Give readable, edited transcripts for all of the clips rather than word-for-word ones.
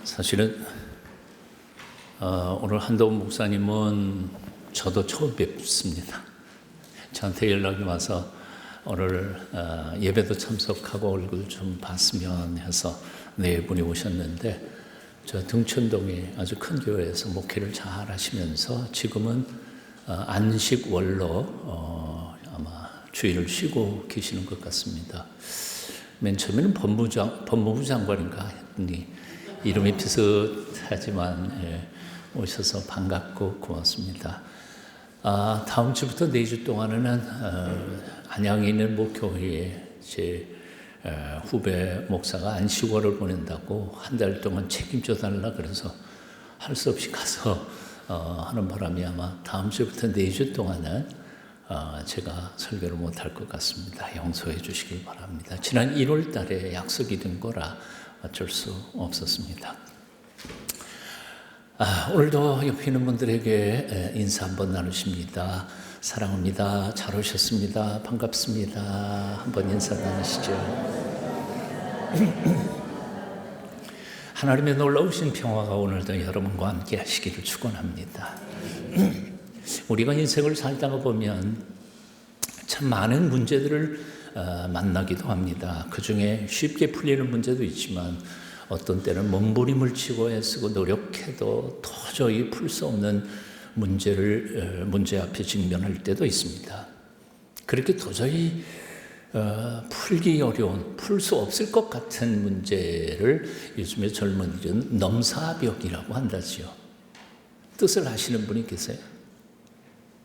사실은 오늘 한동훈 목사님은 저도 처음 뵙습니다. 저한테 연락이 와서 오늘 예배도 참석하고 얼굴 좀 봤으면 해서 네 분이 오셨는데, 저 등촌동에 아주 큰 교회에서 목회를 잘 하시면서 지금은 안식월로 아마 주일을 쉬고 계시는 것 같습니다. 맨 처음에는 법무부 장관인가 했더니 이름이 비슷하지만 오셔서 반갑고 고맙습니다. 다음 주부터 4주 동안은 안양에 있는 교회에 제 후배 목사가 안식월을 보낸다고 한 달 동안 책임져 달라 그래서 할 수 없이 가서 하는 바람에 아마 다음 주부터 4주 동안은 제가 설교를 못할 것 같습니다. 용서해 주시길 바랍니다. 지난 1월 달에 약속이 된 거라 어쩔 수 없었습니다. 오늘도 옆에 있는 분들에게 인사 한번 나누십니다. 사랑합니다. 잘 오셨습니다. 반갑습니다. 한번 인사 나누시죠. 하나님의 놀라우신 평화가 오늘도 여러분과 함께 하시기를 축원합니다. 우리가 인생을 살다가 보면 참 많은 문제들을 만나기도 합니다. 그 중에 쉽게 풀리는 문제도 있지만 어떤 때는 몸부림을 치고 애쓰고 노력해도 도저히 풀 수 없는 문제 앞에 직면할 때도 있습니다. 그렇게 도저히 풀기 어려운, 풀 수 없을 것 같은 문제를 요즘에 젊은이들은 넘사벽이라고 한다지요. 뜻을 아시는 분이 계세요?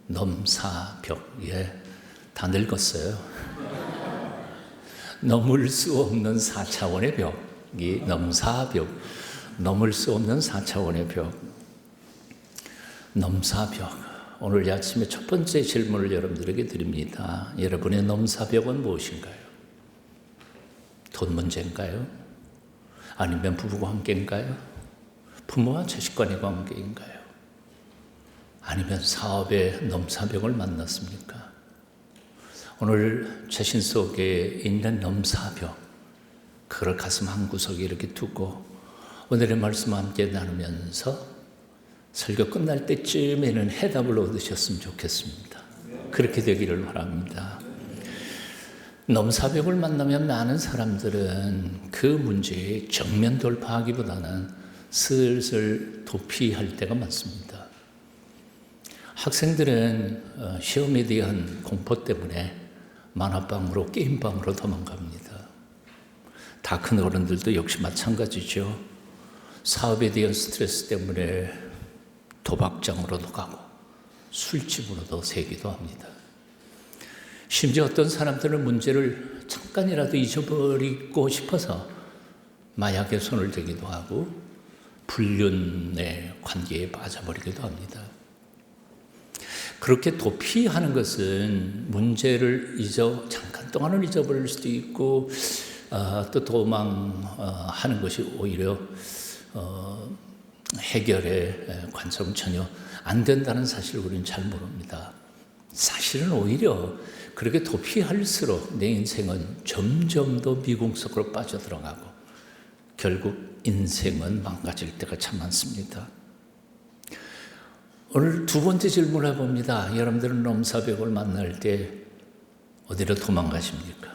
넘사벽, 다 늙었어요. 넘을 수 없는 4차원의 벽이 넘사벽, 넘을 수 없는 4차원의 벽, 넘사벽. 오늘 아침에 첫 번째 질문을 여러분들에게 드립니다. 여러분의 넘사벽은 무엇인가요? 돈 문제인가요? 아니면 부부관계인가요? 부모와 자식 간의 관계인가요? 아니면 사업의 넘사벽을 만났습니까? 오늘 자신 속에 있는 넘사벽, 그걸 가슴 한구석에 이렇게 두고 오늘의 말씀 함께 나누면서 설교 끝날 때쯤에는 해답을 얻으셨으면 좋겠습니다. 그렇게 되기를 바랍니다. 넘사벽을 만나면 많은 사람들은 그 문제에 정면 돌파하기보다는 슬슬 도피할 때가 많습니다. 학생들은 시험에 대한 공포 때문에 만화방으로 게임방으로 도망갑니다. 다 큰 어른들도 역시 마찬가지죠. 사업에 대한 스트레스 때문에 도박장으로도 가고 술집으로도 새기도 합니다. 심지어 어떤 사람들은 문제를 잠깐이라도 잊어버리고 싶어서 마약에 손을 대기도 하고 불륜의 관계에 빠져버리기도 합니다. 그렇게 도피하는 것은 문제를 잠깐 동안은 잊어버릴 수도 있고 또 도망하는 것이 오히려 해결의 관점 전혀 안 된다는 사실을 우리는 잘 모릅니다. 사실은 오히려 그렇게 도피할수록 내 인생은 점점 더 미궁 속으로 빠져들어가고 결국 인생은 망가질 때가 참 많습니다. 오늘 두 번째 질문을 해봅니다. 여러분들은 넘사벽을 만날 때 어디로 도망가십니까?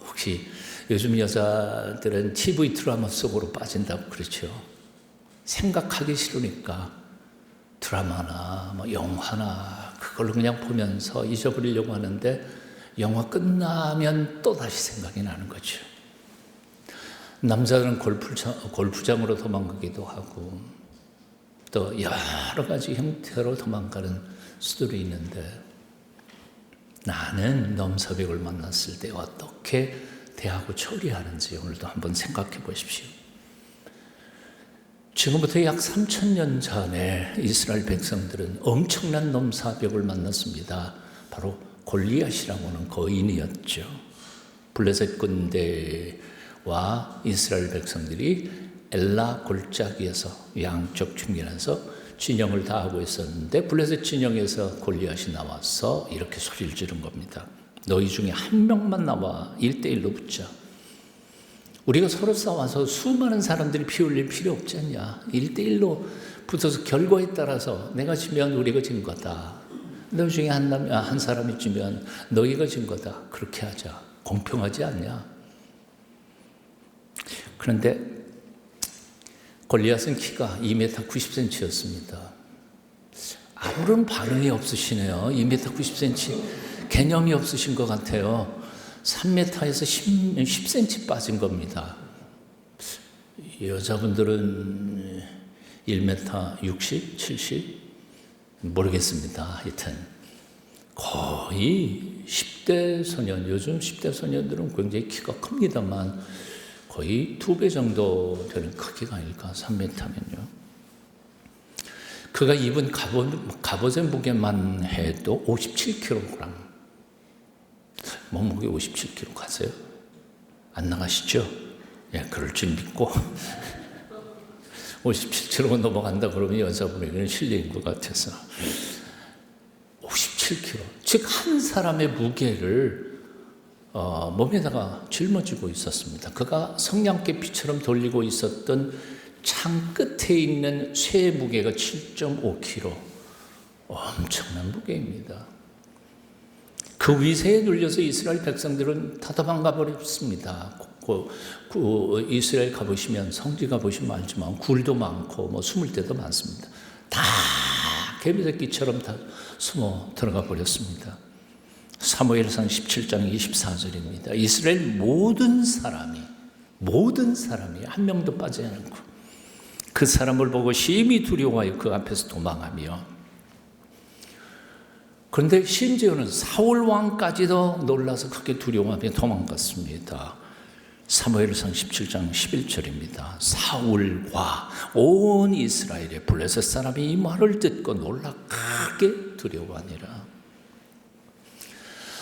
혹시 요즘 여자들은 TV 드라마 속으로 빠진다고 그렇죠? 생각하기 싫으니까 드라마나 영화나 그걸로 그냥 보면서 잊어버리려고 하는데 영화 끝나면 또다시 생각이 나는 거죠. 남자들은 골프장으로 도망가기도 하고 또 여러 가지 형태로 도망가는 수들이 있는데, 나는 넘사벽을 만났을 때 어떻게 대하고 처리하는지 오늘도 한번 생각해 보십시오. 지금부터 약 3,000년 전에 이스라엘 백성들은 엄청난 넘사벽을 만났습니다. 바로 골리앗이라고 하는 거인이었죠. 블레셋 군대와 이스라엘 백성들이 엘라 골짜기에서 양쪽 중간에서 진영을 다 하고 있었는데 블레셋 진영에서 골리앗이 나와서 이렇게 소리를 지른 겁니다. 너희 중에 한 명만 나와 1대1로 붙자. 우리가 서로 싸워서 수많은 사람들이 피 흘릴 필요 없지 않냐. 1대1로 붙어서 결과에 따라서 내가 지면 우리가 진 거다. 너 중에 한 사람이 지면 너희가 진 거다. 그렇게 하자. 공평하지 않냐. 그런데 골리앗은 키가 2m 90cm였습니다. 아무런 반응이 없으시네요. 2m 90cm 개념이 없으신 것 같아요. 3m에서 10cm 빠진 겁니다. 여자분들은 1m 60, 70? 모르겠습니다. 하여튼 거의 10대 소년, 요즘 10대 소년들은 굉장히 키가 큽니다만 거의 2배 정도 되는 크기가 아닐까, 3m면요. 그가 입은 갑옷의 무게만 해도 57kg. 몸무게 57kg 가세요? 안 나가시죠? 예, 그럴 줄 믿고 57kg 넘어간다 그러면 여자분에게는 실례인 것 같아서 57kg, 즉 한 사람의 무게를 몸에다가 짊어지고 있었습니다. 그가 성냥개피처럼 돌리고 있었던 창 끝에 있는 쇠의 무게가 7.5kg, 엄청난 무게입니다. 그 위세에 눌려서 이스라엘 백성들은 다 도망가 버렸습니다. 이스라엘 가보시면, 성지 가보시면 알지만 굴도 많고 숨을 데도 많습니다. 다 개미새끼처럼 다 숨어 들어가 버렸습니다. 사무엘상 17장 24절입니다. 이스라엘 모든 사람이 한 명도 빠지지 않고 그 사람을 보고 심히 두려워하여 그 앞에서 도망하며, 그런데 심지어는 사울 왕까지도 놀라서 크게 두려워하며 도망갔습니다. 사무엘상 17장 11절입니다. 사울과 온 이스라엘의 블레셋 사람이 이 말을 듣고 놀라 크게 두려워하니라.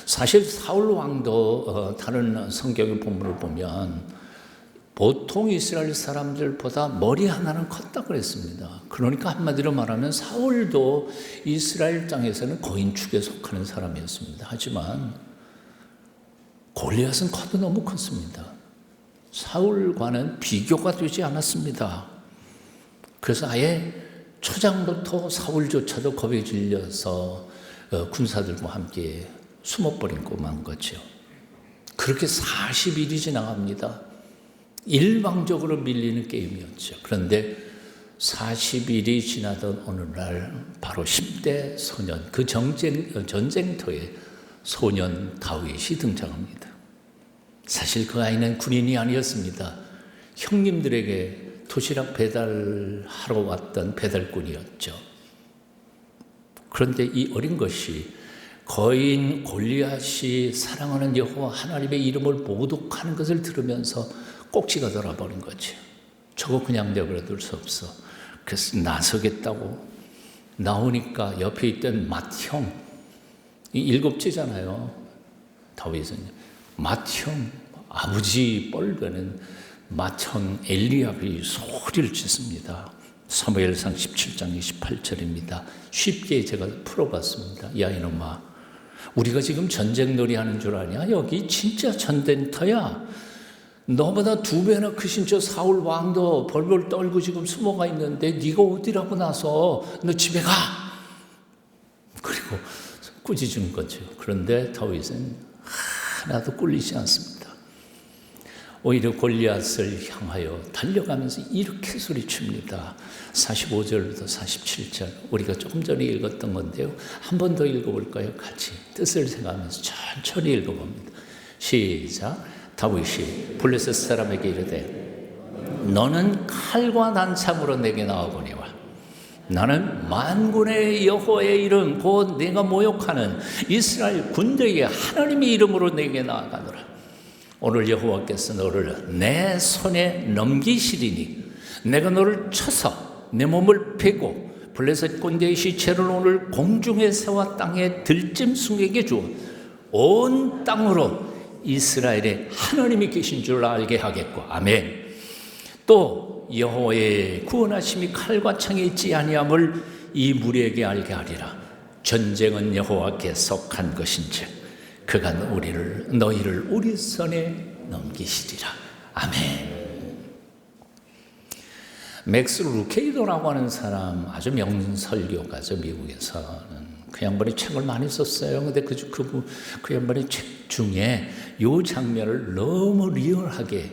사실 사울 왕도 다른 성경의 본문을 보면 보통 이스라엘 사람들보다 머리 하나는 컸다 그랬습니다. 그러니까 한마디로 말하면 사울도 이스라엘 땅에서는 거인축에 속하는 사람이었습니다. 하지만 골리앗은 커도 너무 컸습니다. 사울과는 비교가 되지 않았습니다. 그래서 아예 초장부터 사울조차도 겁에 질려서 군사들과 함께 숨어버리고 만 거죠. 그렇게 40일이 지나갑니다. 일방적으로 밀리는 게임이었죠. 그런데 40일이 지나던 어느 날 바로 10대 소년, 그 전쟁터에 소년 다윗이 등장합니다. 사실 그 아이는 군인이 아니었습니다. 형님들에게 도시락 배달하러 왔던 배달꾼이었죠. 그런데 이 어린 것이 거인 골리앗이 사랑하는 여호와 하나님의 이름을 모독하는 것을 들으면서 꼭지가 돌아버린 거죠. 저거 그냥 내버려둘 수 없어. 그래서 나서겠다고 나오니까 옆에 있던 맏형, 이 7째잖아요. 다윗은 맏형, 아버지 뻘되는 맏형 엘리압이 소리를 짓습니다. 사무엘상 17장 28절입니다. 쉽게 제가 풀어봤습니다. 야 이놈아, 우리가 지금 전쟁놀이 하는 줄 아냐? 여기 진짜 전쟁터야. 너보다 2배나 크신 저 사울 왕도 벌벌 떨고 지금 숨어가 있는데 네가 어디라고 나서 너 집에 가. 그리고 꾸짖은 거죠. 그런데 다윗은 하나도 꿀리지 않습니다. 오히려 골리앗을 향하여 달려가면서 이렇게 소리칩니다. 45절부터 47절, 우리가 조금 전에 읽었던 건데요. 한 번 더 읽어볼까요? 같이 뜻을 생각하면서 천천히 읽어봅니다. 시작. 다윗이 블레셋 사람에게 이르되 너는 칼과 난창으로 내게 나와보니와 나는 만군의 여호와의 이름 곧 내가 모욕하는 이스라엘 군대의 하나님의 이름으로 내게 나아가노라. 오늘 여호와께서 너를 내 손에 넘기시리니 내가 너를 쳐서 내 몸을 베고 블레셋 군대의 시체를 오늘 공중에 새와 땅에 들짐승에게 주어 온 땅으로 이스라엘에 하나님이 계신 줄 알게 하겠고. 아멘. 또 여호와의 구원하심이 칼과 창에 있지 아니함을 이 무리에게 알게 하리라. 전쟁은 여호와께 속한 것인즉 그가 너희를 우리 손에 넘기시리라. 아멘. 맥스 루케이도라고 하는 사람, 아주 명설교가죠. 미국에서는. 그 양반이 책을 많이 썼어요. 근데 그 양반의 책 중에 이 장면을 너무 리얼하게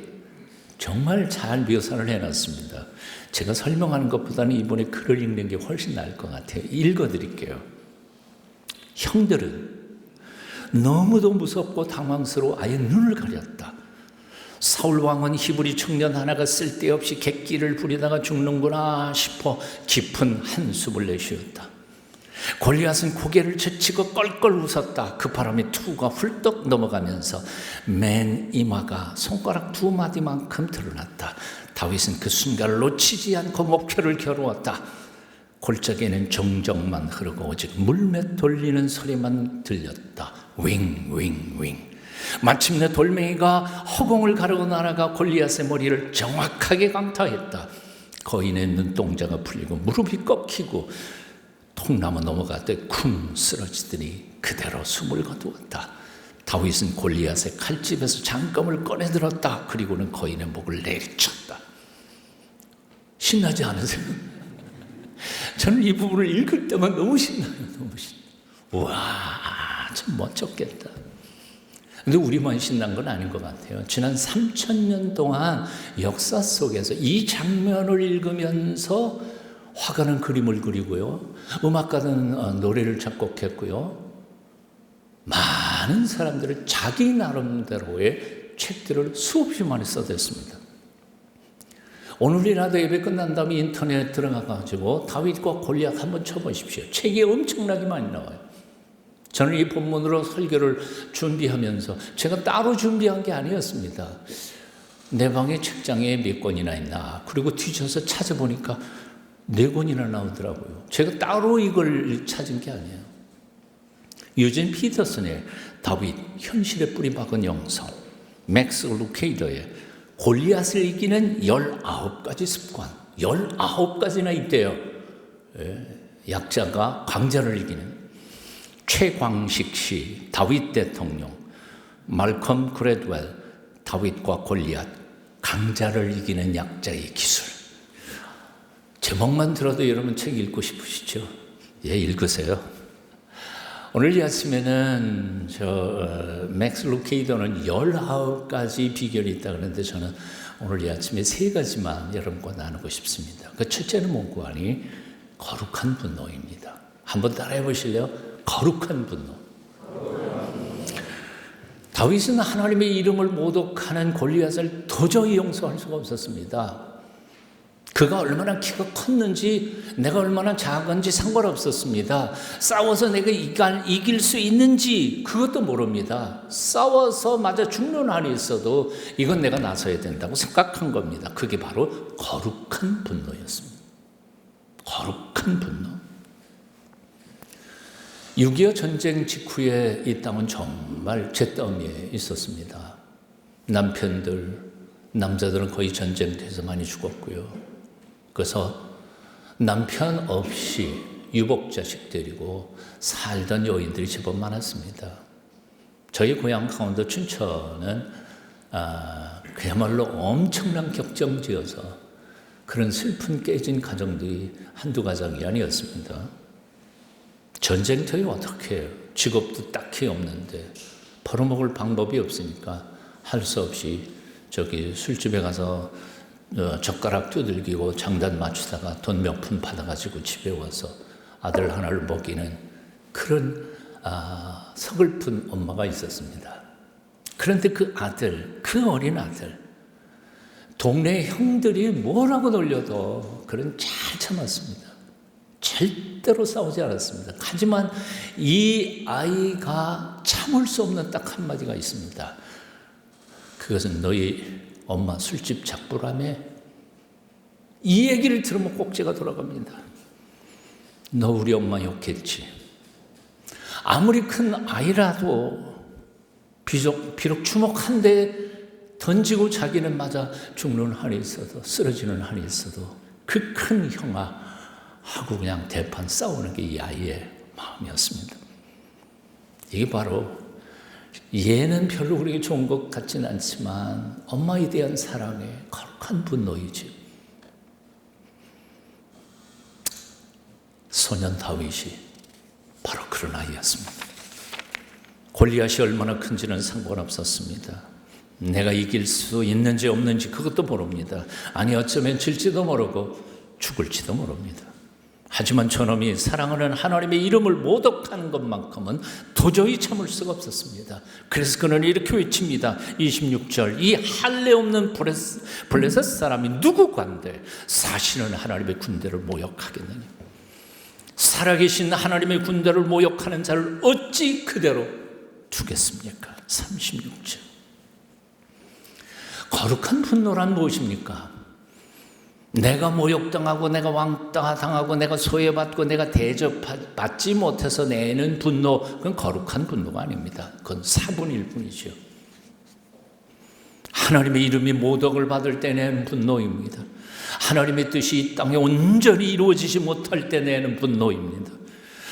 정말 잘 묘사를 해놨습니다. 제가 설명하는 것보다는 이번에 글을 읽는 게 훨씬 나을 것 같아요. 읽어드릴게요. 형들은 너무도 무섭고 당황스러워 아예 눈을 가렸다. 사울 왕은 히브리 청년 하나가 쓸데없이 객기를 부리다가 죽는구나 싶어 깊은 한숨을 내쉬었다. 골리앗은 고개를 젖히고 껄껄 웃었다. 그 바람에 투구가 훌떡 넘어가면서 맨 이마가 손가락 2마디만큼 드러났다. 다윗은 그 순간을 놓치지 않고 목표를 겨루었다. 골짜기에는 정적만 흐르고 오직 물맷 돌리는 소리만 들렸다. 윙윙윙. 마침내 돌멩이가 허공을 가르고 날아가 골리앗의 머리를 정확하게 강타했다. 거인의 눈동자가 풀리고 무릎이 꺾이고 통나무 넘어가듯 쿵 쓰러지더니 그대로 숨을 거두었다. 다윗은 골리앗의 칼집에서 장검을 꺼내들었다. 그리고는 거인의 목을 내리쳤다. 신나지 않으세요? 저는 이 부분을 읽을 때만 너무 신나요. 너무 신나요. 우와, 참 멋졌겠다. 근데 우리만 신난 건 아닌 것 같아요. 지난 3000년 동안 역사 속에서 이 장면을 읽으면서 화가는 그림을 그리고요. 음악가는 노래를 작곡했고요. 많은 사람들은 자기 나름대로의 책들을 수없이 많이 써댔습니다. 오늘이라도 예배 끝난 다음에 인터넷 들어가가지고 다윗과 골리앗 한번 쳐보십시오. 책이 엄청나게 많이 나와요. 저는 이 본문으로 설교를 준비하면서 제가 따로 준비한 게 아니었습니다. 내 방에 책장에 몇 권이나 있나. 그리고 뒤져서 찾아보니까 4권이나 나오더라고요. 제가 따로 이걸 찾은 게 아니에요. 유진 피터슨의 다윗, 현실에 뿌리 박은 영성, 맥스 루케이더의 골리앗을 이기는 19가지 습관, 19가지나 있대요. 약자가 강자를 이기는 최광식 씨, 다윗 대통령, 말컴 그레드웰, 다윗과 골리앗, 강자를 이기는 약자의 기술. 제목만 들어도 여러분 책 읽고 싶으시죠? 예, 읽으세요. 오늘 이 아침에는 맥스 루케이더는 19가지 비결이 있다 그러는데 저는 오늘 이 아침에 3가지만 여러분과 나누고 싶습니다. 그 첫째는 뭔고 하니 거룩한 분노입니다. 한번 따라해 보실래요? 거룩한 분노. 다윗은 하나님의 이름을 모독하는 골리앗을 도저히 용서할 수가 없었습니다. 그가 얼마나 키가 컸는지 내가 얼마나 작은지 상관없었습니다. 싸워서 내가 이길 수 있는지 그것도 모릅니다. 싸워서 맞아 죽는 한이 있어도 이건 내가 나서야 된다고 생각한 겁니다. 그게 바로 거룩한 분노였습니다. 거룩한 분노. 6.25 전쟁 직후에 이 땅은 정말 잿더미에 있었습니다. 남자들은 거의 전쟁터에서 많이 죽었고요. 그래서 남편 없이 유복자식 데리고 살던 여인들이 제법 많았습니다. 저희 고향 강원도 춘천은 그야말로 엄청난 격정지어서 그런 슬픈 깨진 가정들이 한두 가정이 아니었습니다. 전쟁터에 어떻게 해요? 직업도 딱히 없는데 벌어먹을 방법이 없으니까 할 수 없이 술집에 가서 젓가락 두들기고 장단 맞추다가 돈 몇 푼 받아가지고 집에 와서 아들 하나를 먹이는 그런 서글픈 엄마가 있었습니다. 그런데 그 어린 아들, 동네 형들이 뭐라고 놀려도 그는 잘 참았습니다. 절대로 싸우지 않았습니다. 하지만 이 아이가 참을 수 없는 딱 한마디가 있습니다. 그것은 너희 엄마 술집 작부라며. 이 얘기를 들으면 꼭지가 돌아갑니다. 너 우리 엄마 욕했지. 아무리 큰 아이라도 비록 주먹 한 대 던지고 자기는 맞아 죽는 한이 있어도 쓰러지는 한이 있어도 그 큰 형아 하고 그냥 대판 싸우는 게 이 아이의 마음이었습니다. 이게 바로 얘는 별로 우리에게 좋은 것 같지는 않지만 엄마에 대한 사랑에 거룩한 분노이죠. 소년 다윗이 바로 그런 아이였습니다. 골리앗이 얼마나 큰지는 상관없었습니다. 내가 이길 수 있는지 없는지 그것도 모릅니다. 아니 어쩌면 질지도 모르고 죽을지도 모릅니다. 하지만 저놈이 사랑하는 하나님의 이름을 모독하는 것만큼은 도저히 참을 수가 없었습니다. 그래서 그는 이렇게 외칩니다. 26절, 이 할례 없는 블레셋 사람이 누구간데 사시는 하나님의 군대를 모욕하겠느냐. 살아계신 하나님의 군대를 모욕하는 자를 어찌 그대로 두겠습니까? 36절. 거룩한 분노란 무엇입니까? 내가 모욕당하고 내가 왕따당하고 내가 소외받고 내가 대접받지 못해서 내는 분노, 그건 거룩한 분노가 아닙니다. 그건 사분일 뿐이죠. 하나님의 이름이 모독을 받을 때 내는 분노입니다. 하나님의 뜻이 이 땅에 온전히 이루어지지 못할 때 내는 분노입니다.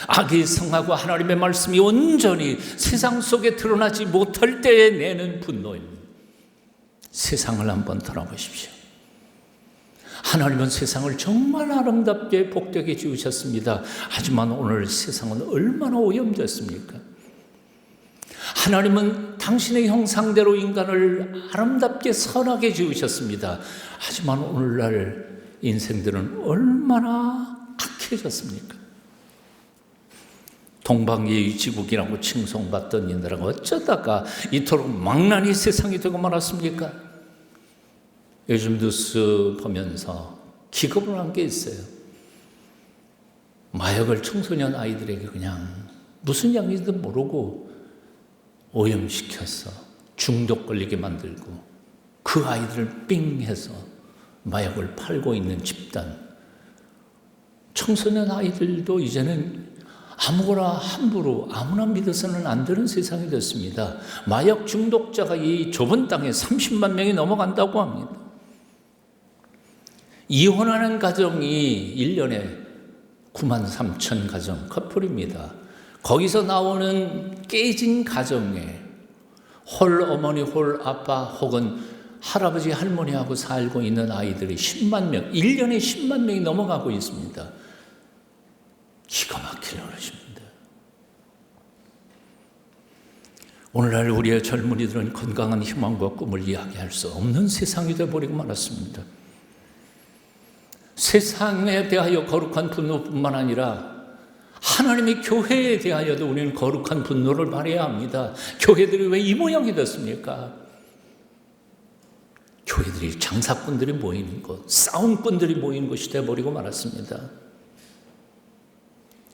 악이 성하고 하나님의 말씀이 온전히 세상 속에 드러나지 못할 때에 내는 분노입니다. 세상을 한번 돌아보십시오. 하나님은 세상을 정말 아름답게 복되게 지으셨습니다. 하지만 오늘 세상은 얼마나 오염됐습니까? 하나님은 당신의 형상대로 인간을 아름답게 선하게 지으셨습니다. 하지만 오늘날 인생들은 얼마나 악해졌습니까? 동방예의 지국이라고 칭송받던 이들은 어쩌다가 이토록 망나니 세상이 되고 말았습니까? 요즘 뉴스 보면서 기겁을 한 게 있어요. 마약을 청소년 아이들에게 그냥 무슨 약인지도 모르고 오염시켜서 중독 걸리게 만들고 그 아이들을 삥 해서 마약을 팔고 있는 집단. 청소년 아이들도 이제는 아무거나 함부로 아무나 믿어서는 안 되는 세상이 됐습니다. 마약 중독자가 이 좁은 땅에 30만 명이 넘어간다고 합니다. 이혼하는 가정이 1년에 9만 3천 가정 커플입니다. 거기서 나오는 깨진 가정에 홀 어머니, 홀 아빠 혹은 할아버지, 할머니하고 살고 있는 아이들이 10만 명, 1년에 10만 명이 넘어가고 있습니다. 기가 막힐 어르신입니다. 오늘날 우리의 젊은이들은 건강한 희망과 꿈을 이야기할 수 없는 세상이 되어버리고 말았습니다. 세상에 대하여 거룩한 분노뿐만 아니라 하나님의 교회에 대하여도 우리는 거룩한 분노를 발해야 합니다. 교회들이 왜 이 모양이 됐습니까? 교회들이 장사꾼들이 모이는 곳, 싸움꾼들이 모이는 곳이 되어버리고 말았습니다.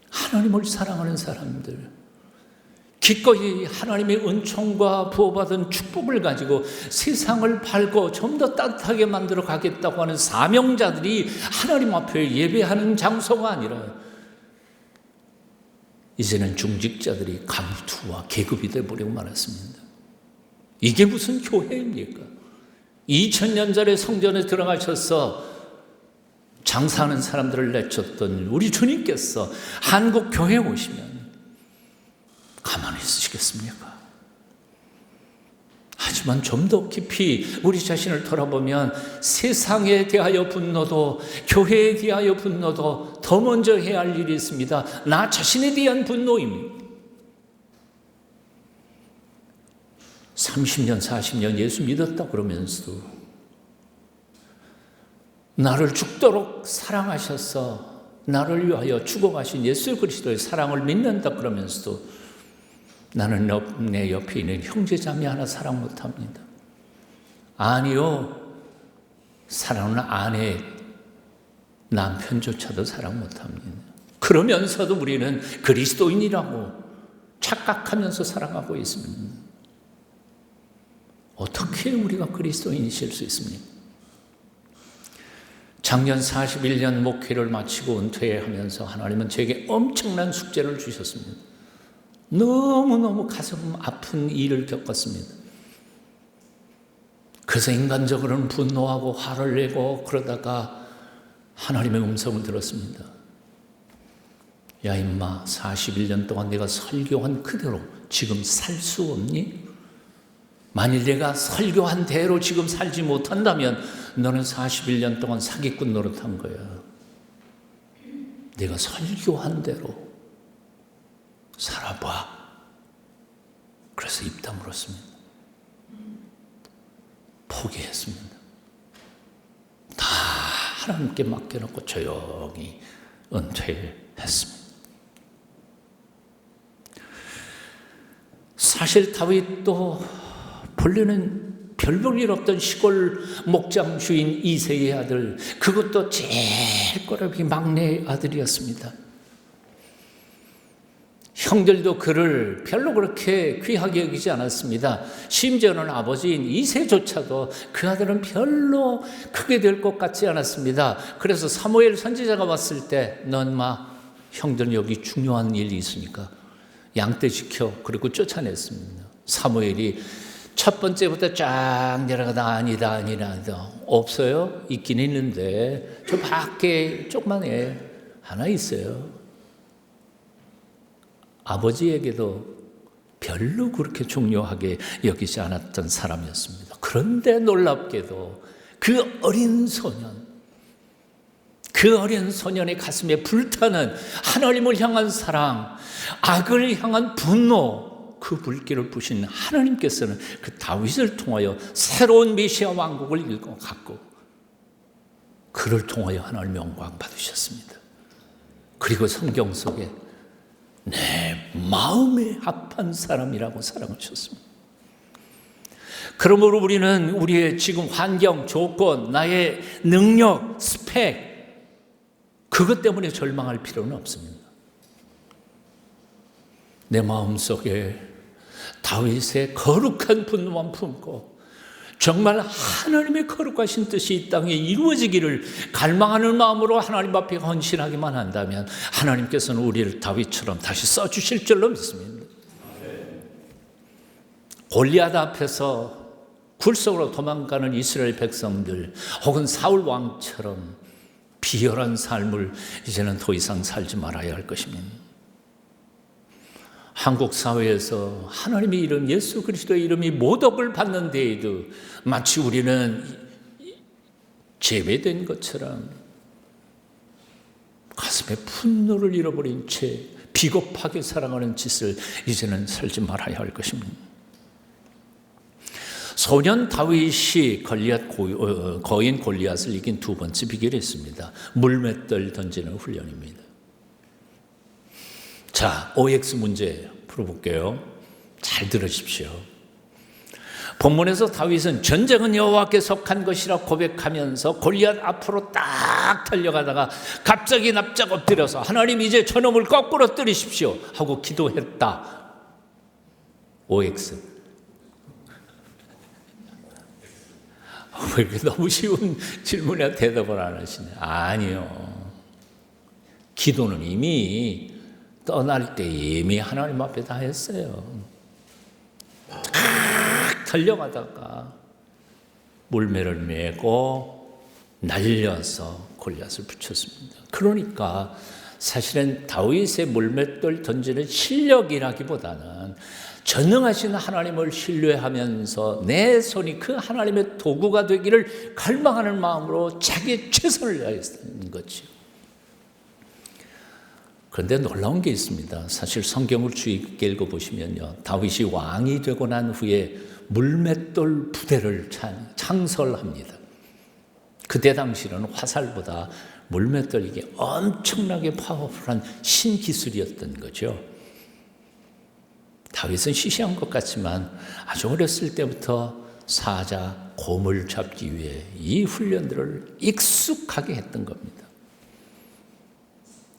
하나님을 사랑하는 사람들, 기꺼이 하나님의 은총과 부어받은 축복을 가지고 세상을 밝고 좀 더 따뜻하게 만들어 가겠다고 하는 사명자들이 하나님 앞에 예배하는 장소가 아니라 이제는 중직자들이 감투와 계급이 되어버리고 말았습니다. 이게 무슨 교회입니까? 2000년 전에 성전에 들어가셔서 장사하는 사람들을 내쫓던 우리 주님께서 한국 교회에 오시면 가만히 있으시겠습니까? 하지만 좀 더 깊이 우리 자신을 돌아보면 세상에 대하여 분노도 교회에 대하여 분노도 더 먼저 해야 할 일이 있습니다. 나 자신에 대한 분노입니다. 30년, 40년 예수 믿었다 그러면서도 나를 죽도록 사랑하셔서 나를 위하여 죽어가신 예수 그리스도의 사랑을 믿는다 그러면서도 나는 내 옆에 있는 형제자매 하나 사랑 못합니다. 아니요, 사랑하는 아내, 남편조차도 사랑 못합니다. 그러면서도 우리는 그리스도인이라고 착각하면서 살아가고 있습니다. 어떻게 우리가 그리스도인이실 수 있습니까? 작년 41년 목회를 마치고 은퇴하면서 하나님은 제게 엄청난 숙제를 주셨습니다. 너무너무 가슴 아픈 일을 겪었습니다. 그래서 인간적으로는 분노하고 화를 내고 그러다가 하나님의 음성을 들었습니다. 야 임마, 41년 동안 내가 설교한 그대로 지금 살 수 없니? 만일 내가 설교한 대로 지금 살지 못한다면 너는 41년 동안 사기꾼 노릇한 거야. 내가 설교한 대로 살아봐. 그래서 입 다물었습니다. 포기했습니다. 다 하나님께 맡겨놓고 조용히 은퇴했습니다. 사실 다윗도 본래는 별 볼 일 없던 시골 목장 주인 이새의 아들, 그것도 제일 꼬라비 막내 아들이었습니다. 형들도 그를 별로 그렇게 귀하게 여기지 않았습니다. 심지어는 아버지인 이새조차도 그 아들은 별로 크게 될 것 같지 않았습니다. 그래서 사무엘 선지자가 왔을 때 넌 형들은 여기 중요한 일이 있으니까 양떼 지켜, 그리고 쫓아냈습니다. 사무엘이 첫 번째부터 쫙 내려가다 아니다 없어요? 있긴 있는데 저 밖에 조그만해 하나 있어요. 아버지에게도 별로 그렇게 중요하게 여기지 않았던 사람이었습니다. 그런데 놀랍게도 그 어린 소년의 가슴에 불타는 하나님을 향한 사랑, 악을 향한 분노, 그 불길을 부신 하나님께서는 그 다윗을 통하여 새로운 메시아 왕국을 일궈갖고 그를 통하여 하나님의 영광 받으셨습니다. 그리고 성경 속에 내 마음에 합한 사람이라고 사랑을 주셨습니다. 그러므로 우리는 우리의 지금 환경, 조건, 나의 능력, 스펙, 그것 때문에 절망할 필요는 없습니다. 내 마음속에 다윗의 거룩한 분노만 품고 정말 하나님의 거룩하신 뜻이 이 땅에 이루어지기를 갈망하는 마음으로 하나님 앞에 헌신하기만 한다면 하나님께서는 우리를 다윗처럼 다시 써주실 줄로 믿습니다. 골리앗 앞에서 굴속으로 도망가는 이스라엘 백성들 혹은 사울 왕처럼 비열한 삶을 이제는 더 이상 살지 말아야 할 것입니다. 한국 사회에서 하나님의 이름, 예수 그리스도의 이름이 모독을 받는 데에도 마치 우리는 제외된 것처럼 가슴에 분노를 잃어버린 채 비겁하게 사랑하는 짓을 이제는 살지 말아야 할 것입니다. 소년 다윗이 거인 골리앗을 이긴 두 번째 비결이 있습니다. 물맷돌 던지는 훈련입니다. 자, OX 문제 풀어볼게요. 잘 들으십시오. 본문에서 다윗은 전쟁은 여호와께 속한 것이라 고백하면서 골리앗 앞으로 딱 달려가다가 갑자기 납작 엎드려서 하나님 이제 저놈을 거꾸로 때리십시오 하고 기도했다. OX. 왜 이렇게 너무 쉬운 질문에 대답을 안 하시네. 아니요. 기도는 이미 떠날 때 이미 하나님 앞에 다 했어요. 달려가다가 물매를 메고 날려서 골리앗을 붙였습니다. 그러니까 사실은 다윗의 물맷돌 던지는 실력이라기보다는 전능하신 하나님을 신뢰하면서 내 손이 그 하나님의 도구가 되기를 갈망하는 마음으로 자기의 최선을 다했던 거죠. 그런데 놀라운 게 있습니다. 사실 성경을 주의 깊게 읽어보시면요, 다윗이 왕이 되고 난 후에 물맷돌 부대를 창설합니다. 그때 당시는 화살보다 물맷돌, 이게 엄청나게 파워풀한 신기술이었던 거죠. 다윗은 시시한 것 같지만 아주 어렸을 때부터 사자, 곰을 잡기 위해 이 훈련들을 익숙하게 했던 겁니다.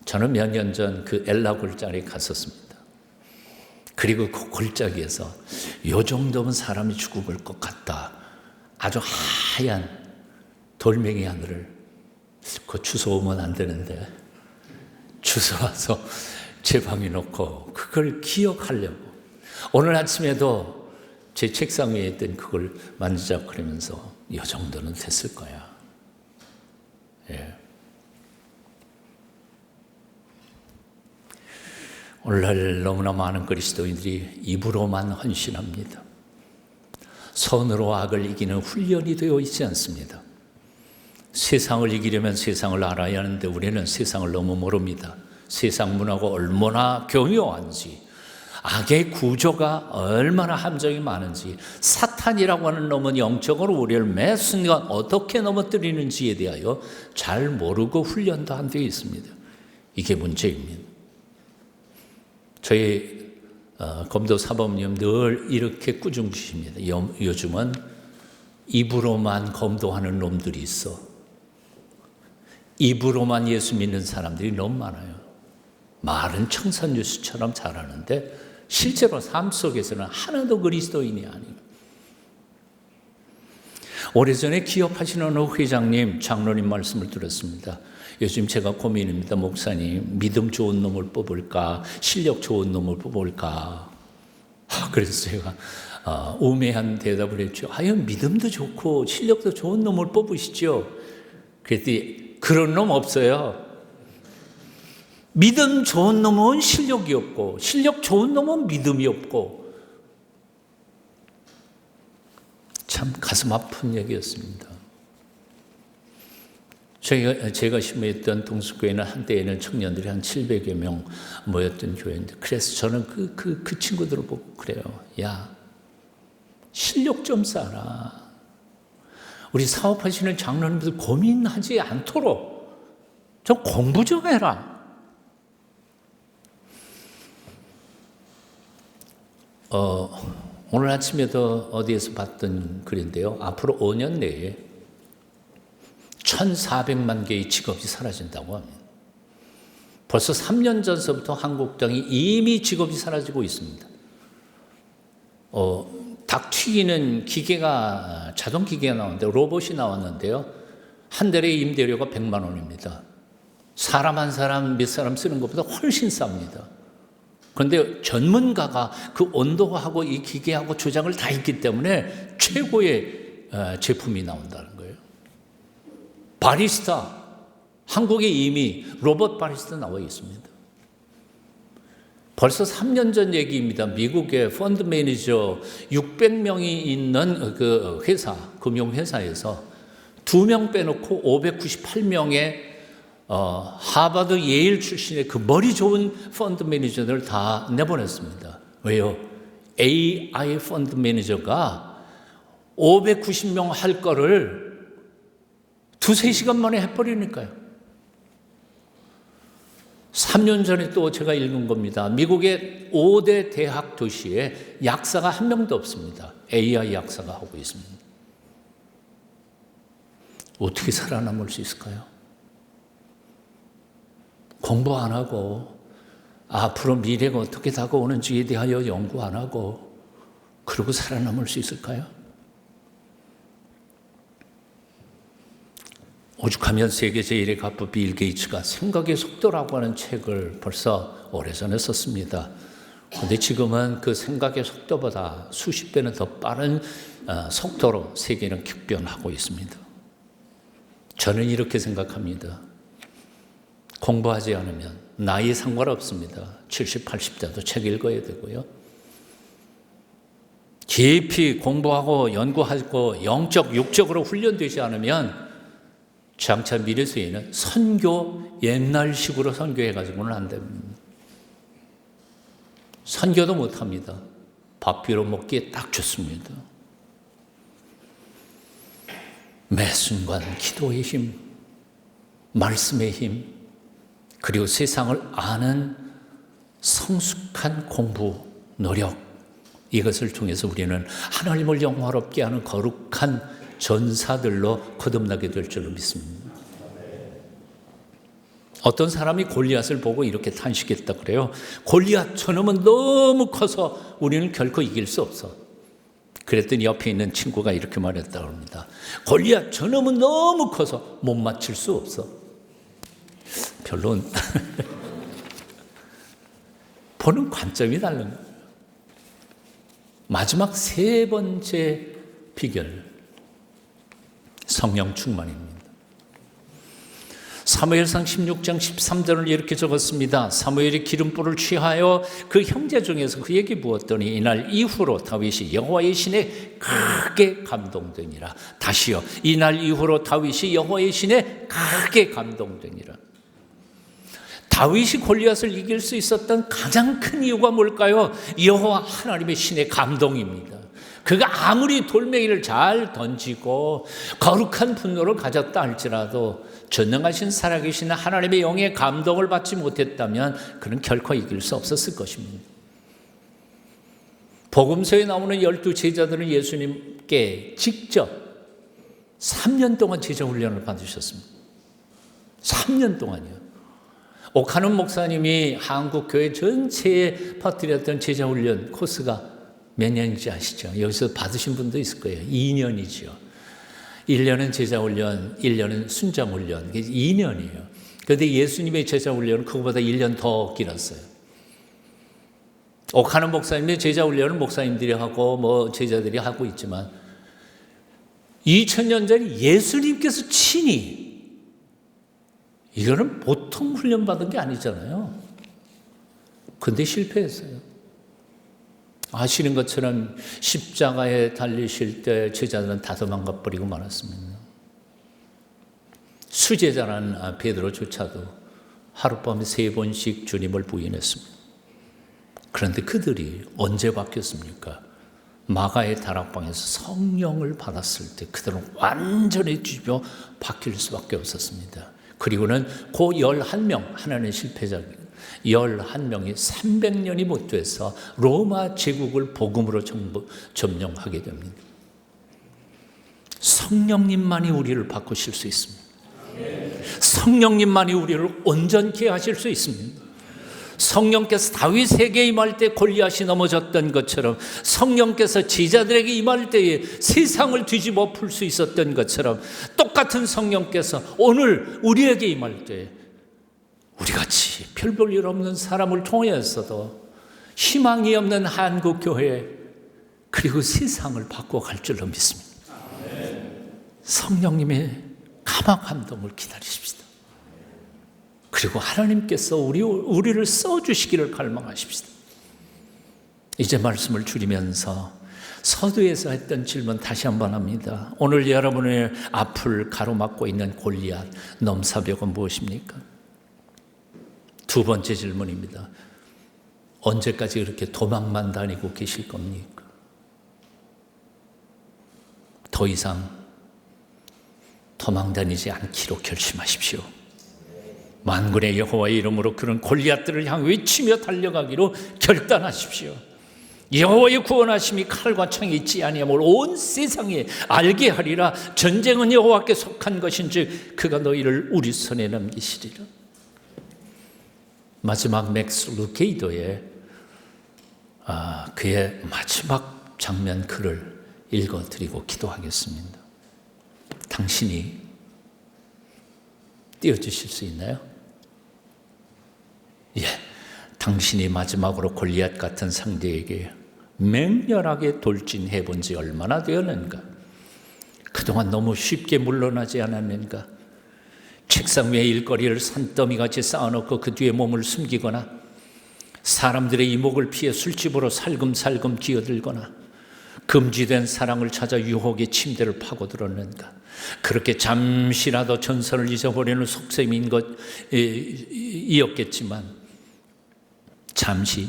저는 몇 년 전 그 엘라 골짜기에 갔었습니다. 그리고 그 골짜기에서 요 정도면 사람이 죽을 것 같다. 아주 하얀 돌멩이 하늘을, 그 주워오면 안 되는데 주워와서 제 방에 놓고 그걸 기억하려고 오늘 아침에도 제 책상 위에 있던 그걸 만지작거리면서 이 정도는 됐을 거야. 예. 오늘날 너무나 많은 그리스도인들이 입으로만 헌신합니다. 선으로 악을 이기는 훈련이 되어 있지 않습니다. 세상을 이기려면 세상을 알아야 하는데 우리는 세상을 너무 모릅니다. 세상 문화가 얼마나 교묘한지, 악의 구조가 얼마나 함정이 많은지, 사탄이라고 하는 놈은 영적으로 우리를 매 순간 어떻게 넘어뜨리는지에 대하여 잘 모르고 훈련도 안 되어 있습니다. 이게 문제입니다. 저희 검도 사범님 늘 이렇게 꾸중주십니다. 요즘은 입으로만 검도하는 놈들이 있어. 입으로만 예수 믿는 사람들이 너무 많아요. 말은 청산유수처럼 잘하는데 실제로 삶 속에서는 하나도 그리스도인이 아니에요. 오래전에 기업하시는 어느 회장님, 장로님 말씀을 들었습니다. 요즘 제가 고민입니다. 목사님, 믿음 좋은 놈을 뽑을까? 실력 좋은 놈을 뽑을까? 그래서 제가 우매한 대답을 했죠. 아유, 믿음도 좋고 실력도 좋은 놈을 뽑으시죠. 그랬더니 그런 놈 없어요. 믿음 좋은 놈은 실력이 없고 실력 좋은 놈은 믿음이 없고. 참 가슴 아픈 얘기였습니다. 제가 심의했던 동수교회는 한때에는 청년들이 한 700여 명 모였던 교회인데, 그래서 저는 그 친구들을 보고 그래요. 야, 실력 좀 쌓아라. 우리 사업하시는 장로님들 고민하지 않도록 좀 공부 좀 해라. 오늘 아침에도 어디에서 봤던 글인데요. 앞으로 5년 내에 1,400만 개의 직업이 사라진다고 합니다. 벌써 3년 전서부터 한국 땅이 이미 직업이 사라지고 있습니다. 닭 튀기는 기계가, 자동 기계가 나왔는데, 로봇이 나왔는데요. 한 달에 임대료가 100만 원입니다. 사람 한 사람, 몇 사람 쓰는 것보다 훨씬 쌉니다. 그런데 전문가가 그 온도하고 이 기계하고 조작을 다 했기 때문에 최고의 제품이 나온다는 거예요. 바리스타, 한국에 이미 로봇 바리스타 나와 있습니다. 벌써 3년 전 얘기입니다. 미국의 펀드 매니저 600명이 있는 그 회사, 금융회사에서 2명 빼놓고 598명의 하버드 예일 출신의 그 머리 좋은 펀드 매니저들을 다 내보냈습니다. 왜요? AI 펀드 매니저가 590명 할 거를 2-3시간 만에 해버리니까요. 3년 전에 또 제가 읽은 겁니다. 미국의 5대 대학 도시에 약사가 한 명도 없습니다. AI 약사가 하고 있습니다. 어떻게 살아남을 수 있을까요? 공부 안 하고 앞으로 미래가 어떻게 다가오는지에 대하여 연구 안 하고 그러고 살아남을 수 있을까요? 오죽하면 세계 제1의 갑부 빌 게이츠가 생각의 속도라고 하는 책을 벌써 오래전에 썼습니다. 그런데 지금은 그 생각의 속도보다 수십 배는 더 빠른 속도로 세계는 격변하고 있습니다. 저는 이렇게 생각합니다. 공부하지 않으면 나이에 상관없습니다. 70, 80대도 책 읽어야 되고요. 깊이 공부하고 연구하고 영적, 육적으로 훈련되지 않으면 장차 미래세에는 선교, 옛날식으로 선교해가지고는 안 됩니다. 선교도 못합니다. 밥 비워 먹기에 딱 좋습니다. 매 순간 기도의 힘, 말씀의 힘, 그리고 세상을 아는 성숙한 공부, 노력, 이것을 통해서 우리는 하나님을 영화롭게 하는 거룩한 전사들로 거듭나게 될 줄로 믿습니다. 어떤 사람이 골리앗을 보고 이렇게 탄식했다 그래요. 골리앗 저놈은 너무 커서 우리는 결코 이길 수 없어. 그랬더니 옆에 있는 친구가 이렇게 말했다고 합니다. 골리앗 저놈은 너무 커서 못 맞출 수 없어. 별론 보는 관점이 다른 거예요. 마지막 세 번째 비결, 성령 충만입니다. 사무엘상 16장 13절을 이렇게 적었습니다. 사무엘이 기름불을 취하여 그 형제 중에서 그에게 부었더니 이날 이후로 다윗이 여호와의 신에 크게 감동되니라. 다시요, 이날 이후로 다윗이 여호와의 신에 크게 감동되니라. 다윗이 골리앗을 이길 수 있었던 가장 큰 이유가 뭘까요? 여호와 하나님의 신의 감동입니다. 그가 아무리 돌멩이를 잘 던지고 거룩한 분노를 가졌다 할지라도 전능하신 살아계신 하나님의 영의 감동을 받지 못했다면 그는 결코 이길 수 없었을 것입니다. 복음서에 나오는 12 제자들은 예수님께 직접 3년 동안 제자 훈련을 받으셨습니다. 3년 동안이요. 오카는 목사님이 한국 교회 전체에 퍼뜨렸던 제자 훈련 코스가 몇 년인지 아시죠? 여기서 받으신 분도 있을 거예요. 2년이죠. 1년은 제자훈련, 1년은 순장훈련, 2년이에요. 그런데 예수님의 제자훈련은 그거보다 1년 더 길었어요. 오카는 목사님의 제자훈련을 목사님들이 하고 제자들이 하고 있지만 2000년 전에 예수님께서 친히, 이거는 보통 훈련받은 게 아니잖아요. 근데 실패했어요. 아시는 것처럼 십자가에 달리실 때 제자들은 다 도망가 버리고 말았습니다. 수제자라는 베드로조차도 하룻밤에 3번씩 주님을 부인했습니다. 그런데 그들이 언제 바뀌었습니까? 마가의 다락방에서 성령을 받았을 때 그들은 완전히 뒤집어 바뀔 수밖에 없었습니다. 그리고는 그 11명, 하나는 실패자입니다. 11명이 300년이 못 돼서 로마 제국을 복음으로 점령하게 됩니다. 성령님만이 우리를 바꾸실 수 있습니다. 성령님만이 우리를 온전케 하실 수 있습니다. 성령께서 다윗에게 임할 때 골리앗이 넘어졌던 것처럼, 성령께서 제자들에게 임할 때에 세상을 뒤집어 풀 수 있었던 것처럼, 똑같은 성령께서 오늘 우리에게 임할 때 우리같이 별 볼 일 없는 사람을 통해서도 희망이 없는 한국교회 그리고 세상을 바꿔갈 줄로 믿습니다. 성령님의 감화 감동을 기다리십시다. 그리고 하나님께서 우리를 써주시기를 갈망하십시다. 이제 말씀을 줄이면서 서두에서 했던 질문 다시 한번 합니다. 오늘 여러분의 앞을 가로막고 있는 골리앗 넘사벽은 무엇입니까? 두 번째 질문입니다. 언제까지 그렇게 도망만 다니고 계실 겁니까? 더 이상 도망 다니지 않기로 결심하십시오. 만군의 여호와의 이름으로 그런 골리앗들을 향해 외치며 달려가기로 결단하십시오. 여호와의 구원하심이 칼과 창이 있지 아니함을 온 세상에 알게 하리라. 전쟁은 여호와께 속한 것인즉 그가 너희를 우리 손에 넘기시리라. 마지막 맥스 루케이도의 그의 마지막 장면 글을 읽어드리고 기도하겠습니다. 당신이 띄워주실 수 있나요? 예, 당신이 마지막으로 골리앗 같은 상대에게 맹렬하게 돌진해 본 지 얼마나 되었는가? 그동안 너무 쉽게 물러나지 않았는가? 책상 위에 일거리를 산더미같이 쌓아놓고 그 뒤에 몸을 숨기거나, 사람들의 이목을 피해 술집으로 살금살금 기어들거나, 금지된 사랑을 찾아 유혹의 침대를 파고들었는가? 그렇게 잠시라도 전선을 잊어버리는 속셈인 것이었겠지만, 잠시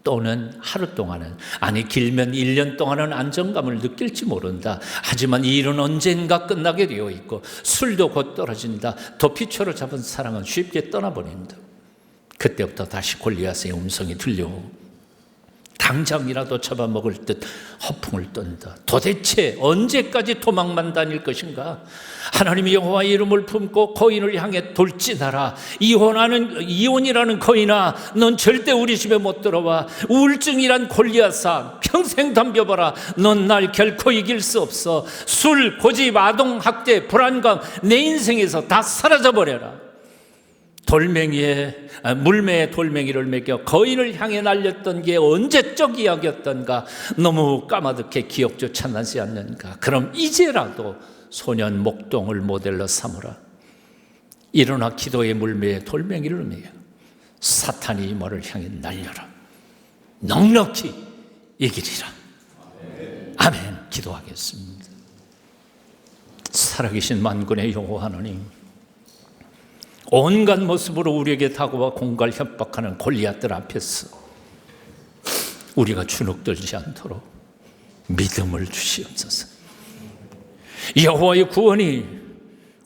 또는 하루 동안은, 아니 길면 1년 동안은 안정감을 느낄지 모른다. 하지만 이 일은 언젠가 끝나게 되어 있고 술도 곧 떨어진다. 도피처로 잡은 사랑은 쉽게 떠나버린다. 그때부터 다시 골리앗의 음성이 들려오고 당장이라도 잡아먹을 듯 허풍을 떤다. 도대체 언제까지 도망만 다닐 것인가? 하나님이 여호와의 이름을 품고 거인을 향해 돌진하라. 이혼이라는 거인아, 넌 절대 우리 집에 못 들어와. 우울증이란 골리앗아, 평생 덤벼봐라. 넌 날 결코 이길 수 없어. 술, 고집, 아동, 학대, 불안감, 내 인생에서 다 사라져버려라. 물매에 돌멩이를 매겨 거인을 향해 날렸던 게 언제적 이야기였던가? 너무 까마득해 기억조차 나지 않는가? 그럼 이제라도 소년 목동을 모델로 삼으라. 일어나 기도의 물매에 돌멩이를 매어 사탄이 이 머리를 향해 날려라. 넉넉히 이기리라. 아멘. 기도하겠습니다. 살아계신 만군의 여호와 하나님, 온갖 모습으로 우리에게 다가와 공갈 협박하는 골리앗들 앞에서 우리가 주눅들지 않도록 믿음을 주시옵소서. 여호와의 구원이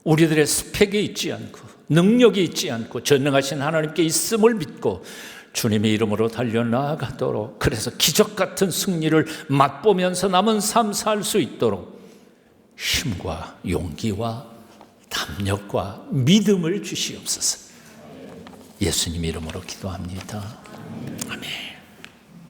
우리들의 스펙에 있지 않고 능력이 있지 않고 전능하신 하나님께 있음을 믿고 주님의 이름으로 달려나가도록, 그래서 기적 같은 승리를 맛보면서 남은 삶 살 수 있도록 힘과 용기와 담력과 믿음을 주시옵소서. 예수님 이름으로 기도합니다. 아멘.